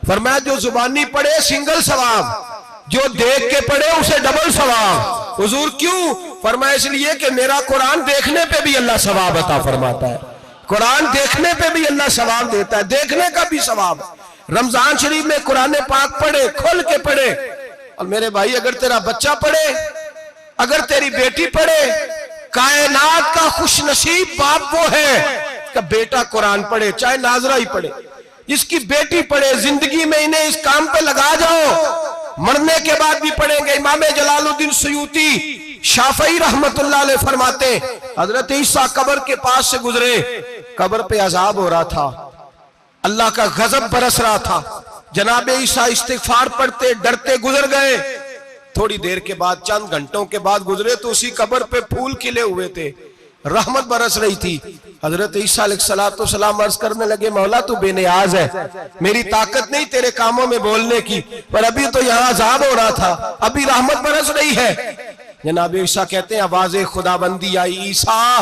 फरमाया, जो जुबानी पढ़े सिंगल सवाब, जो देख के पढ़े उसे डबल सवाब। हुजूर क्यों? फरमाया, इसलिए कि मेरा कुरान देखने पे भी अल्लाह सवाब अता फरमाता है, कुरान देखने पे भी अल्लाह सवाब देता है, देखने का भी सवाब। रमजान शरीफ में कुरान पाक पढ़े, खोल के पढ़े। और मेरे भाई, अगर तेरा बच्चा पढ़े, अगर तेरी बेटी पढ़े, कायनात का खुशनसीब बाप वो है कि बेटा कुरान पढ़े, चाहे नाजरा ही पढ़े, जिसकी बेटी पढ़े। जिंदगी में इन्हें इस काम पे लगा जाओ, मरने के बाद भी पढ़ेंगे। इमाम जलालुद्दीन सुयूती शाफई रहमतुल्लाह अलैह फरमाते, हजरत ईसा कब्र के पास से गुजरे, कब्र पे अजाब हो रहा था, अल्लाह का गजब बरस रहा था। जनाबे ईसा इस्तिगफार पढ़ते डरते गुजर गए। थोड़ी देर के बाद, चंद घंटों के बाद गुजरे तो उसी कब्र पे फूल खिले हुए थे, रहमत बरस रही थी। हजरत ईसा अलैहिस्सलाम अर्ज करने लगे, मौला तू बेनियाज है, मेरी ताकत नहीं तेरे कामों में बोलने की, पर अभी तो यहाँ अजाब हो रहा था, अभी रहमत बरस रही है। जनाब ईसा कहते हैं, आवाज़े खुदाबंदी आई, ईसा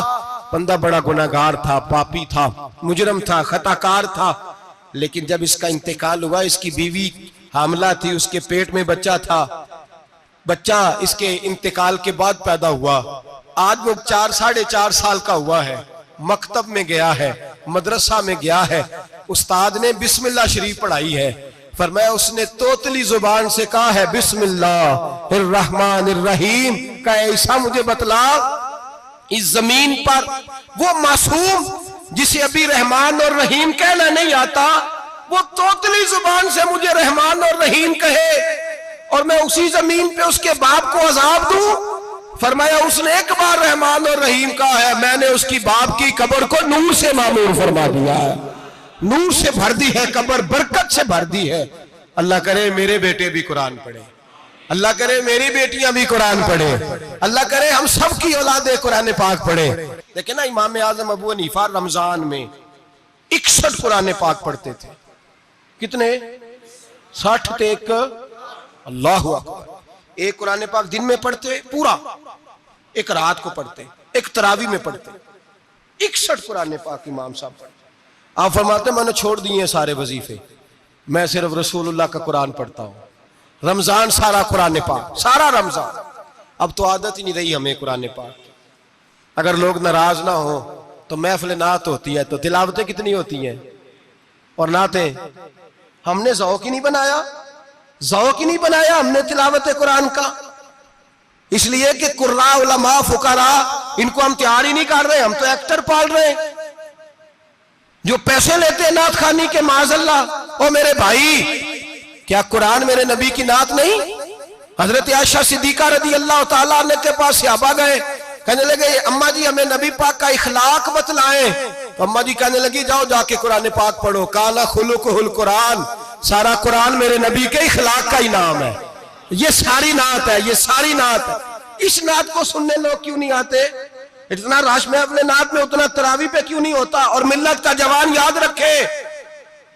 बंदा बड़ा गुनाहगार था, पापी था, मुजरम था, खताकार था, लेकिन जब इसका इंतकाल हुआ, इसकी बीवी हामला थी, उसके पेट में बच्चा था, बच्चा इसके इंतकाल के बाद पैदा हुआ। आज वो 4-4.5 साल का हुआ है, मकतब में गया है, मदरसा में गया है, उस्ताद ने बिस्मिल्लाह शरीफ पढ़ाई है। फरमाया, उसने तोतली जुबान से कहा है बिस्मिल्लाहिर्रहमानिर्रहीम का, ऐसा मुझे बतला इस जमीन पर वो मासूम जिसे अभी रहमान और रहीम कहना नहीं आता, वो तोतली जुबान से मुझे रहमान और रहीम कहे और मैं उसी जमीन पे उसके बाप को अजाब दूं। फरमाया, उसने एक बार रहमान और रहीम कहा है, मैंने उसकी बाप की कब्र को नूर से मामूर फरमा दिया है, नूर से भर दी है कब्र, बरकत से भर दी है। अल्लाह करे मेरे बेटे भी कुरान पढ़े, अल्लाह करे मेरी बेटियां भी कुरान पढ़े, अल्लाह करे हम सब की औलादे कुरान पाक पढ़े। लेकिन ना, इमाम आजम अबू हनीफा रमजान में 61 कुरान पाक पढ़ते थे। कितने? 60 थे। अल्लाह अकबर। एक कुरान पाक दिन में पढ़ते पूरा, एक रात को पढ़ते, एक तरावी में पढ़ते। 61 कुरान पाक इमाम साहब पढ़ते। आप फरमाते मैंने छोड़ दिए सारे वजीफे, मैं सिर्फ रसूलुल्लाह का कुरान पढ़ता हूँ। रमजान सारा कुरान पाक, सारा रमजान। अब तो आदत ही नहीं रही हमें कुरान पाक। अगर लोग नाराज ना हो तो महफिल नात होती है तो तिलावतें कितनी होती हैं, और नातें हमने ज़ौक़ ही नहीं बनाया, ज़ौक़ ही नहीं बनाया हमने तिलावत कुरान का। इसलिए कि कुर्रा उलमा फुकरा इनको हम तैयार ही नहीं कर रहे, हम तो एक्टर पाल रहे हैं जो पैसे लेते हैं नात खानी के। माज़अल्लाह, ओ मेरे भाई, क्या कुरान मेरे नबी की नात नहीं? हजरत आयशा सिद्दीका रज़ी अल्लाह ताला अन्हा के पास सहाबा गए, कहने लगे अम्मा जी हमें नबी पाक का इखलाक बतलाएं। तो अम्मा जी कहने लगी जाओ जाके कुरान पाक पढ़ो। काला खुलुकुहुल कुरान, सारा कुरान मेरे नबी के इखलाक का ही नाम है। ये सारी नात है, ये सारी नात है। इस नात को सुनने लोग क्यों नहीं आते? इतना रश में अपने नात में, उतना तरावी पे क्यों नहीं होता? और मिल्लत का जवान याद रखे,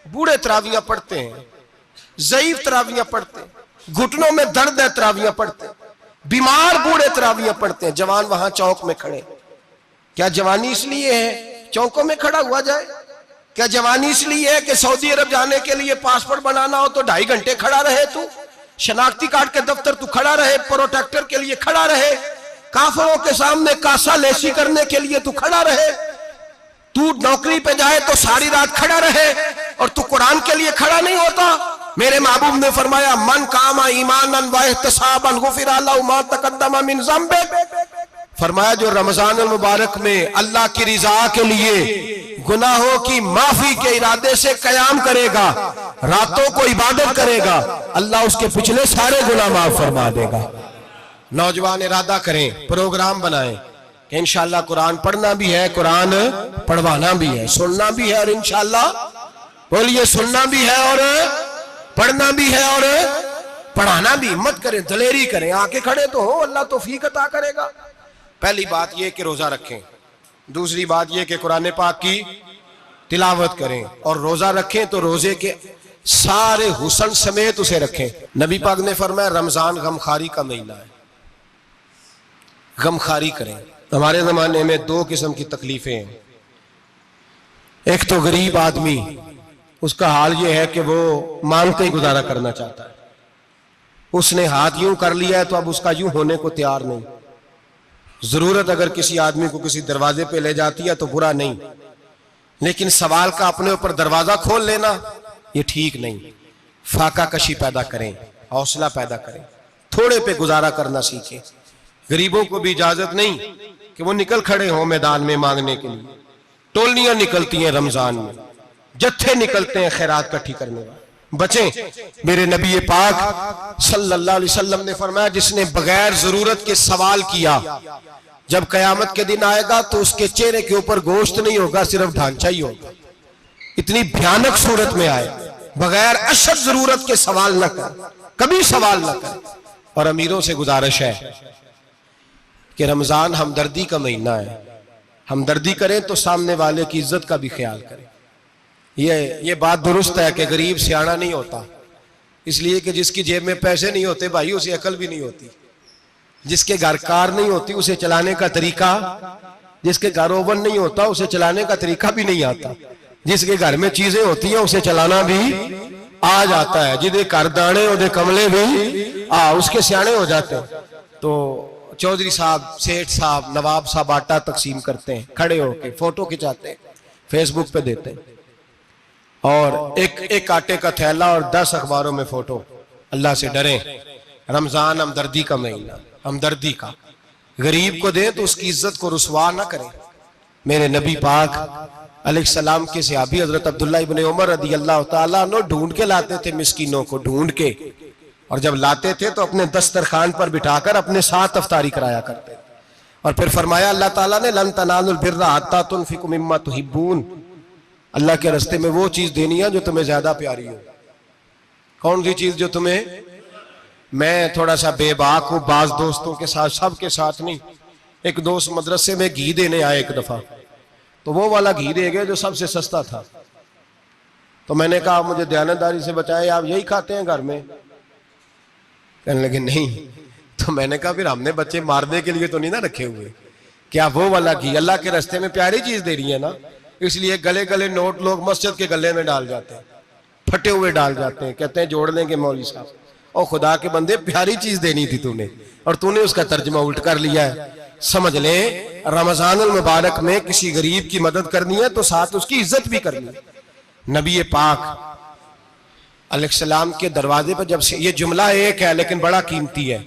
बूढ़े तरावियां पढ़ते हैं, ज़ईफ तरावियां पढ़ते हैं, घुटनों में दर्द है तरावियां पढ़ते हैं, बीमार बूढ़े तरावियां पढ़ते हैं, जवान वहां चौक में खड़े। क्या जवानी इसलिए है चौकों में खड़ा हुआ जाए? क्या जवानी इसलिए है कि सऊदी अरब जाने के लिए पासपोर्ट बनाना हो तो 2.5 घंटे खड़ा रहे तू? शनाख्ती कार्ड के दफ्तर तू खड़ा रहे, प्रोटेक्टर के लिए खड़ा रहे, काफिरों के सामने कासा लेसी करने के लिए तू खड़ा रहे, तू नौकरी पे जाए तो सारी रात खड़ा रहे, और तू कुरान के लिए खड़ा नहीं होता? मेरे महबूब ने फरमाया मन कामा ईमानन व इहतिसाबन गुफिरा लहु मा तक़द्दम मिन ज़ंबि। फरमाया जो रमजान मुबारक में अल्लाह की रिजा के लिए गुनाहों की माफी के इरादे से कयाम करेगा, रातों को इबादत करेगा, अल्लाह उसके पिछले सारे गुनाह माफ फरमा देगा। नौजवान इरादा करें, प्रोग्राम बनाएं कि इंशाअल्लाह कुरान पढ़ना भी है, कुरान पढ़वाना भी है, सुनना भी है, और इंशाअल्लाह बोलिए सुनना भी है और पढ़ना भी है और पढ़ाना भी। हिम्मत करें, दलेरी करें, आके खड़े तो हो, अल्लाह तौफीक अता करेगा। पहली बात यह कि रोजा रखें, दूसरी बात यह कि कुरान पाक की तिलावत करें, और रोजा रखें तो रोजे के सारे हुस्न समेत उसे रखें। नबी पाक ने फरमाया रमजान गमखारी का महीना है, गमखारी करें। हमारे जमाने में 2 किस्म की तकलीफें हैं। एक तो गरीब आदमी, उसका हाल यह है कि वो मांगते ही गुजारा करना चाहता है, उसने हाथ यूं कर लिया है तो अब उसका यूं होने को तैयार नहीं। जरूरत अगर किसी आदमी को किसी दरवाजे पे ले जाती है तो बुरा नहीं, लेकिन सवाल का अपने ऊपर दरवाजा खोल लेना ये ठीक नहीं। फाका कशी पैदा करें, हौसला पैदा करें, थोड़े पे गुजारा करना सीखें। गरीबों को भी इजाजत नहीं कि वो निकल खड़े हों मैदान में मांगने के लिए। टोलियां निकलती हैं रमजान में, जत्थे निकलते हैं खैरात इकट्ठी करने वाले। बचें। मेरे नबी पाक सल्लल्लाहु अलैहि वसल्लम ने फरमाया जिसने बगैर जरूरत के सवाल किया, जब कयामत के दिन आएगा तो उसके चेहरे के ऊपर गोश्त नहीं होगा, सिर्फ ढांचा ही होगा। इतनी भयानक सूरत में आए, बगैर अशद जरूरत के सवाल न कर, कभी सवाल न कर। और अमीरों से गुजारिश है कि रमजान हमदर्दी का महीना है, हमदर्दी करें तो सामने वाले की इज्जत का भी ख्याल करें। ये बात दुरुस्त है कि गरीब सियाना नहीं होता, इसलिए कि जिसकी जेब में पैसे नहीं होते भाई उसे अकल भी नहीं होती। जिसके घर कार नहीं होती उसे चलाने का तरीका, जिसके घर ओवन नहीं होता उसे चलाने का तरीका भी नहीं आता। जिसके घर में चीजें होती हैं उसे चलाना भी आ जाता है। जिदे घर दाने ओदे कमले भी उसके सियाने हो जाते हैं। तो चौधरी साहब, सेठ साहब, नवाब साहब आटा तकसीम करते हैं, खड़े होके फोटो खिंचाते हैं, फेसबुक पे देते हैं, और एक आटे का थैला और 10 अखबारों में फोटो। अल्लाह से डरें। रमजान हमदर्दी का महीना, हमदर्दी का। गरीब को दें तो उसकी इज्जत को रुसवा ना करें। मेरे नबी पाक अलैहिस्सलाम के सहाबी हजरत अब्दुल्ला इब्ने उमर रदी अल्लाह ताला अन्हु ढूंढ के लाते थे मिस्कीनों को, ढूंढ के, और जब लाते थे तो अपने दस्तरखान पर बिठाकर अपने साथ अफ्तारी कराया करते। और फिर फरमाया अल्लाह ताला ने लन तनालुल बिर्रा हत्ता तुनफिकु मिम्मा तुहिब्बून, अल्लाह के रास्ते में वो चीज देनी है जो तुम्हें ज्यादा प्यारी हो। कौन सी चीज जो तुम्हें, मैं थोड़ा सा बेबाक हूं बाज दोस्तों के साथ, सबके साथ नहीं। एक दोस्त मदरसे में घी देने आए एक दफा, तो वो वाला घी दे गए जो सबसे सस्ता था। तो मैंने कहा मुझे दयानतदारी से बचाए, आप यही खाते हैं घर में? कहने लगे नहीं। तो मैंने कहा फिर हमने बच्चे मारने के लिए तो नहीं ना रखे हुए, क्या वो वाला घी अल्लाह के रास्ते में प्यारी चीज दे रही है ना, इसलिए गले गले नोट लोग मस्जिद के गले में डाल जाते हैं। फटे हुए डाल जाते हैं, कहते हैं जोड़ लेंगे मौलवी साहब। और खुदा के बंदे, प्यारी चीज देनी थी तूने और तूने उसका तर्जमा उल्ट कर लिया है। समझ ले, रमजान अल मुबारक में किसी गरीब की मदद करनी है तो साथ उसकी इज्जत भी करनी है। नबी पाक अलैहिस्सलाम के दरवाजे पर जब से, ये जुमला एक है लेकिन बड़ा कीमती है,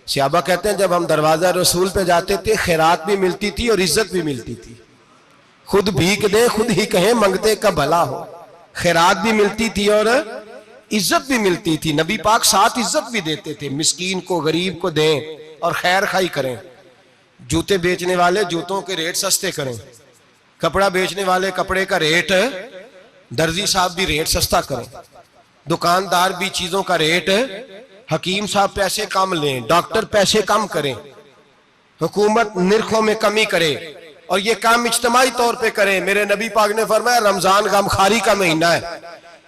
सहाबा कहते हैं जब हम दरवाजा रसूल पे जाते थे खैरात भी मिलती थी और इज्जत भी मिलती थी। खुद भीख दे खुद ही कहें मंगते का भला हो, खैरात भी मिलती थी और इज्जत भी मिलती थी। नबी पाक साथ इज्जत भी देते थे, मिस्कीन को गरीब को दें और खैर खाई करें। जूते बेचने वाले जूतों के रेट सस्ते करें, कपड़ा बेचने वाले कपड़े का रेट, दर्जी साहब भी रेट सस्ता करें, दुकानदार भी चीजों का रेट, हकीम साहब पैसे कम लें, डॉक्टर पैसे कम करें, हुकूमत निर्खों में कमी करे और ये काम इज्तिमाई तौर पे करें। मेरे नबी पाक ने फरमाया रमजान गमखारी का महीना है,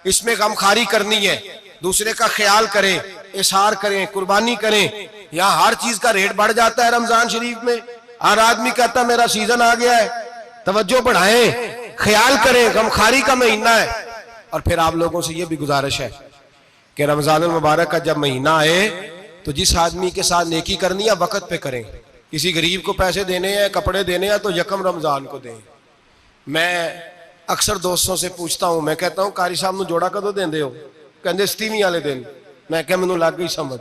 इसमें गमखारी करनी है, दूसरे का ख्याल करें, इशार करें, कुर्बानी करें। यहाँ हर चीज का रेट बढ़ जाता है रमजान शरीफ में। हर आदमी कहता मेरा सीजन आ गया है, तवज्जो बढ़ाएं, ख्याल करें, गमखारी का महीना है। और फिर आप लोगों से ये भी गुजारिश है कि रमजान मुबारक का जब महीना आए तो जिस आदमी के साथ नेकी करनी है वक्त पे करें। किसी गरीब को पैसे देने हैं, कपड़े देने हैं तो यकम रमजान को दें। मैं अक्सर दोस्तों से पूछता हूं, मैं कहता हूं कारी साहब नूं जोड़ा कदों देंदे हो? कहंदे 27 वाले दिन। मैं क्या मैनूं लग गई समझ,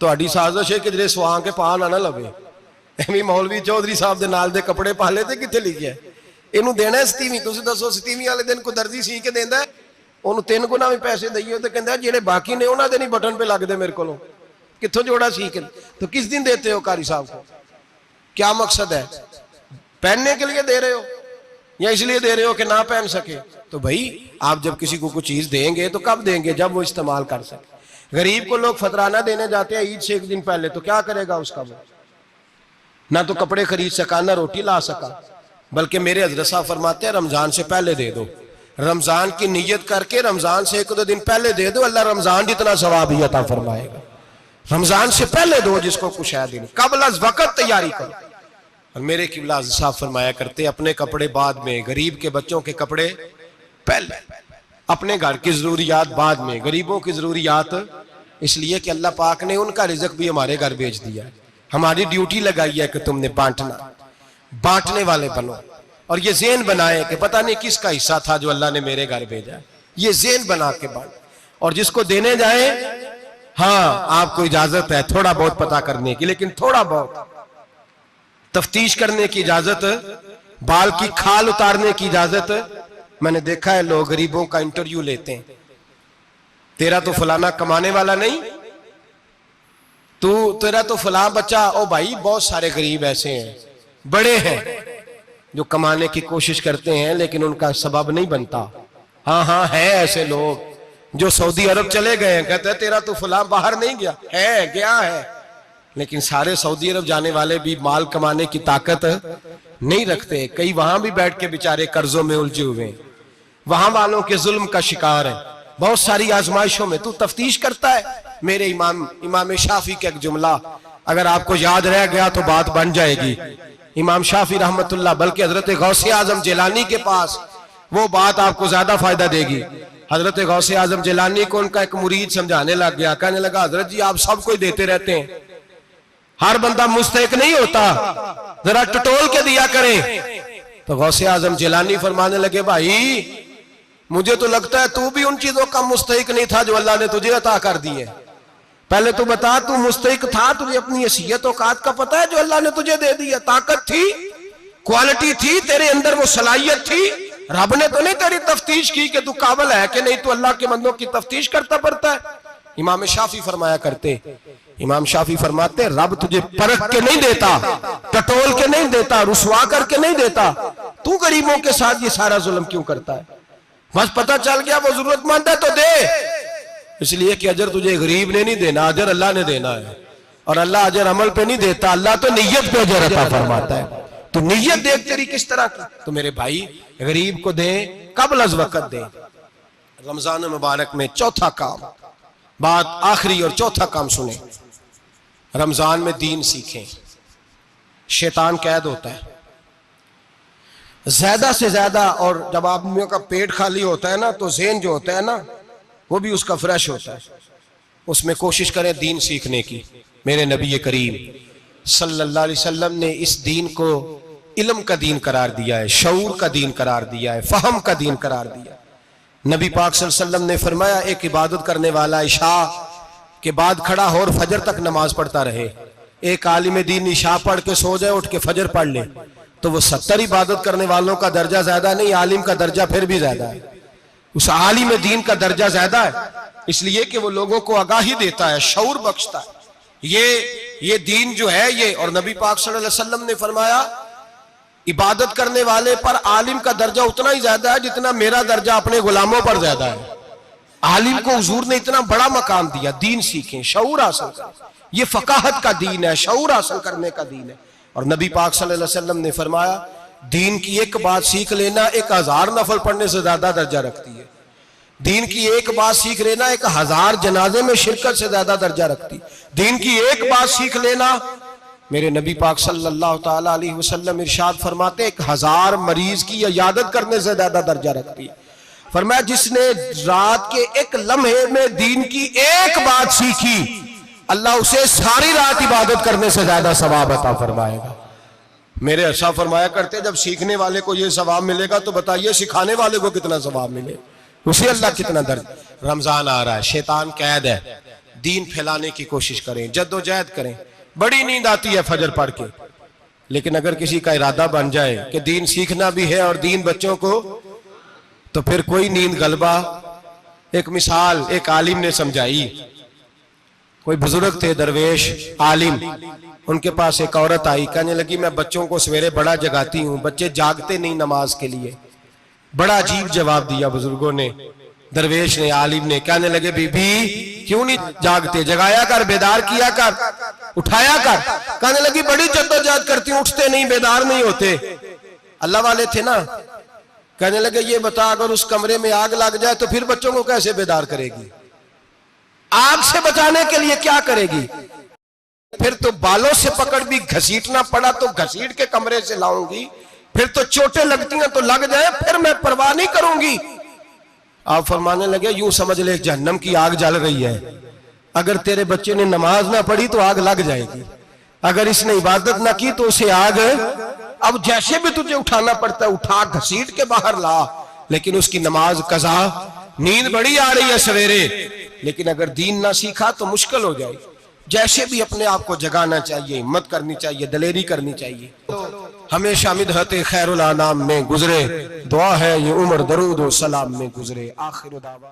तुहाडी साजिश है किधरे सवा के पा ना लवे। एवं मौलवी चौधरी साहब दे नाल दे कपड़े पा ले ते किथे लिखिया इनू देना 27? तुसीं दसो 27 वाले दिन कोई दर्जी सी के देंदा है? ਉਹਨੂੰ 3 ਗੁਣਾ ਵੀ पैसे दईए तो कहता ਜਿਹੜੇ बाकी ने उन्होंने नहीं बटन पे लगते मेरे को कितों जोड़ा सीख। तो किस दिन देते हो कारी साहब को? क्या मकसद है? पहनने के लिए दे रहे हो या इसलिए दे रहे हो कि ना पहन सके? तो भाई आप जब किसी को कुछ चीज देंगे तो कब देंगे? जब वो इस्तेमाल कर सके। गरीब को लोग फतराना देने जाते हैं ईद से एक दिन पहले, तो क्या करेगा उसका? वो ना तो कपड़े खरीद सका ना रोटी ला सका। बल्कि मेरे हजरत साहब फरमाते हैं रमजान से पहले दे दो, रमजान की नियत करके रमजान से 1-2 दिन पहले दे दो, अल्लाह रमजान जितना सवाब ही अता फरमाएगा। रमजान से पहले दो जिसको कुछ है दिन, कबल अज़ वक़्त तैयारी करो। और मेरे किबला साहब फरमाया करते अपने कपड़े बाद में, गरीब के बच्चों के कपड़े पहले, अपने घर की जरूरियात बाद में, गरीबों की जरूरियात इसलिए कि अल्लाह पाक ने उनका रिज़्क़ भी हमारे घर भेज दिया। हमारी ड्यूटी लगाई है कि तुमने बांटना, बांटने वाले बनो। और ये ज़हन बनाए कि पता नहीं किसका हिस्सा था जो अल्लाह ने मेरे घर भेजा, ये ज़हन बना के बांट। और जिसको देने जाए, हाँ आपको इजाजत है थोड़ा बहुत पता करने की, लेकिन थोड़ा बहुत तफ्तीश करने की इजाजत, बाल की खाल उतारने की इजाजत। मैंने देखा है लोग गरीबों का इंटरव्यू लेते हैं, तेरा तो फलाना कमाने वाला नहीं, तेरा तो फलां बच्चा। ओ भाई बहुत सारे गरीब ऐसे हैं, बड़े हैं जो कमाने की कोशिश करते हैं लेकिन उनका सबब नहीं बनता। हाँ हाँ है ऐसे लोग जो सऊदी अरब चले गए हैं, कहते हैं तेरा तो फलां बाहर नहीं गया है, गया है, लेकिन सारे सऊदी अरब जाने वाले भी माल कमाने की ताकत नहीं रखते। कई वहां भी बैठ के बेचारे कर्जों में उलझे हुए हैं, वहां वालों के जुल्म का शिकार है। बहुत सारी आजमाइशों में तू तफ्तीश करता है। मेरे इमाम शाफी का एक जुमला अगर आपको याद रह गया तो बात बन जाएगी। इमाम शाफी रहमतुल्लाह, बल्कि हजरत गौसे आजम जिलानी के पास वो बात आपको ज्यादा फायदा देगी। हजरत गौसे आजम जिलानी को उनका एक मुरीद समझाने लग गया, कहने लगा हजरत जी आप सबको ही देते रहते हैं, हर बंदा मुस्तहिक नहीं होता, जरा टटोल के दिया करें। तो गौसे आजम जिलानी फरमाने लगे भाई मुझे तो लगता है तू भी उन चीजों का मुस्तहिक नहीं था जो अल्लाह ने तुझे अता कर दी है। पहले तू बता तू मुस्तहिक था, तुझे अपनी हैसियत औकात का पता है जो अल्लाह ने तुझे दे दी है? ताकत थी, क्वालिटी थी, तेरे अंदर वो सलाहियत थी। रब ने तो नहीं तेरी तफ्तीश की कि तू काबिल है कि नहीं, तू अल्लाह के बंदों की तफ्तीश करता पड़ता है। इमाम शाफी फरमाया करते, इमाम शाफी फरमाते रब तुझे परख के नहीं देता, टटोल के नहीं देता, रुसवा करके नहीं देता। तू गरीबों के साथ ये सारा जुल्म क्यों करता है? बस पता चल गया वो जरूरतमंद है तो दे, इसलिए कि अजर तुझे गरीब ने नहीं देना, अजर अल्लाह ने देना है। और अल्लाह अजर अमल पे नहीं देता, अल्लाह तो नियत पे अजर अता फरमाता है। तो नियत देख तेरी किस तरह की। तो मेरे भाई गरीब को दे, कबल अज़ वक़्त दे। रमजान मुबारक में चौथा काम, बात आखिरी और चौथा काम सुने, रमजान में दीन सीखें। शैतान कैद होता है ज्यादा से ज्यादा, और जब आदमियों का पेट खाली होता है ना तो ज़हन जो होता है ना वो भी उसका फ्रेश होता है। उसमें कोशिश करें दीन सीखने की। मेरे नबी करीम सल्लल्लाहु अलैहि वसल्लम ने इस दीन को इल्म का दीन करार दिया है, शऊर का दीन करार दिया है, फहम का दीन करार दिया। नबी पाक सल्लल्लाहु अलैहि वसल्लम ने फरमाया, एक इबादत करने वाला इशा के बाद खड़ा हो और फजर तक नमाज पढ़ता रहे। एक आलिम दीन इशा पढ़ के सो जाए, उठ के फजर पढ़ ले, तो वो 70 इबादत करने वालों का दर्जा ज्यादा नहीं, आलिम का दर्जा फिर भी ज्यादा है। उस आलिम दीन का दर्जा ज्यादा है, इसलिए कि वो लोगों को आगाही देता है, शऊर बख्शता है। ये दीन जो है ये, और नबी पाक सल्लल्लाहु अलैहि वसल्लम ने फरमाया, इबादत करने वाले पर आलिम का दर्जा उतना ही ज्यादा है जितना मेरा दर्जा अपने गुलामों पर ज्यादा है। आलिम को हुजूर ने इतना बड़ा मकाम दिया। दीन सीखें, शऊर हासिल करें। ये फकाहत का दीन है, शऊर हासिल करने का दीन है। और नबी पाक सल्लल्लाहु अलैहि वसल्लम ने फरमाया, दीन की एक बात सीख लेना 1000 नफल पढ़ने से ज्यादा दर्जा रखती है। दीन की एक बात सीख लेना 1000 जनाजे में शिरकत से ज्यादा दर्जा रखती। दीन की एक बात सीख लेना, मेरे नबी पाक सल्लल्लाहु ताला अलैहि वसल्लम इरशाद फरमाते, 1000 मरीज की इयादत करने से ज्यादा दर्जा रखती है। फरमाया, जिसने रात के एक लम्हे में दीन की एक बात सीखी, अल्लाह उसे सारी रात इबादत करने से ज्यादा सवाब अता फरमाएगा। मेरे अच्छा फरमाया करते, जब सीखने वाले को यह सवाब मिलेगा तो बताइए सिखाने वाले को कितना सवाब मिले, उसे अल्लाह कितना दर्ज। रमजान आ रहा है, शैतान कैद है, दीन फैलाने की कोशिश करें, जद्दोजहद करें। बड़ी नींद आती है फजर पढ़ के, लेकिन अगर किसी का इरादा बन जाए कि दीन सीखना भी है और दीन बच्चों को, तो फिर कोई नींद गलबा। एक मिसाल एक आलिम ने समझाई। कोई बुजुर्ग थे, दरवेश आलिम, उनके पास एक औरत आई, कहने लगी, मैं बच्चों को सवेरे बड़ा जगाती हूँ, बच्चे जागते नहीं नमाज के लिए। बड़ा अजीब जवाब दिया बुजुर्गों ने, दरवेश ने, आलिम ने। कहने लगे, बीबी क्यों नहीं जागते, जगाया कर, बेदार किया कर, उठाया कर। कहने लगी, बड़ी जद्दोजहद करती हूँ, उठते नहीं, बेदार नहीं होते। अल्लाह वाले थे ना। कहने लगे, ये बता, अगर उस कमरे में आग लग जाए तो फिर बच्चों को कैसे बेदार करेगी? आग से बचाने के लिए क्या करेगी? फिर तो बालों से पकड़ भी घसीटना पड़ा तो घसीट के कमरे से लाऊंगी, फिर तो चोटें लगती हैं तो लग जाए, फिर मैं परवाह नहीं करूंगी। आप फरमाने लगे, यूं समझ ले जहन्नम की आग जल रही है, अगर तेरे बच्चे ने नमाज ना पढ़ी तो आग लग जाएगी, अगर इसने इबादत ना की तो उसे आग, अब जैसे भी तुझे उठाना पड़ता है उठा घसीट के बाहर ला, लेकिन उसकी नमाज कज़ा। नींद बड़ी आ रही है सवेरे, लेकिन अगर दीन ना सीखा तो मुश्किल हो जाए। जैसे भी अपने आप को जगाना चाहिए, हिम्मत करनी चाहिए, दलेरी करनी चाहिए। तो हमेशा मिदहत खैरुल अनाम में गुजरे, दुआ है ये उम्र दरूद व सलाम में गुजरे। आखिर दावा।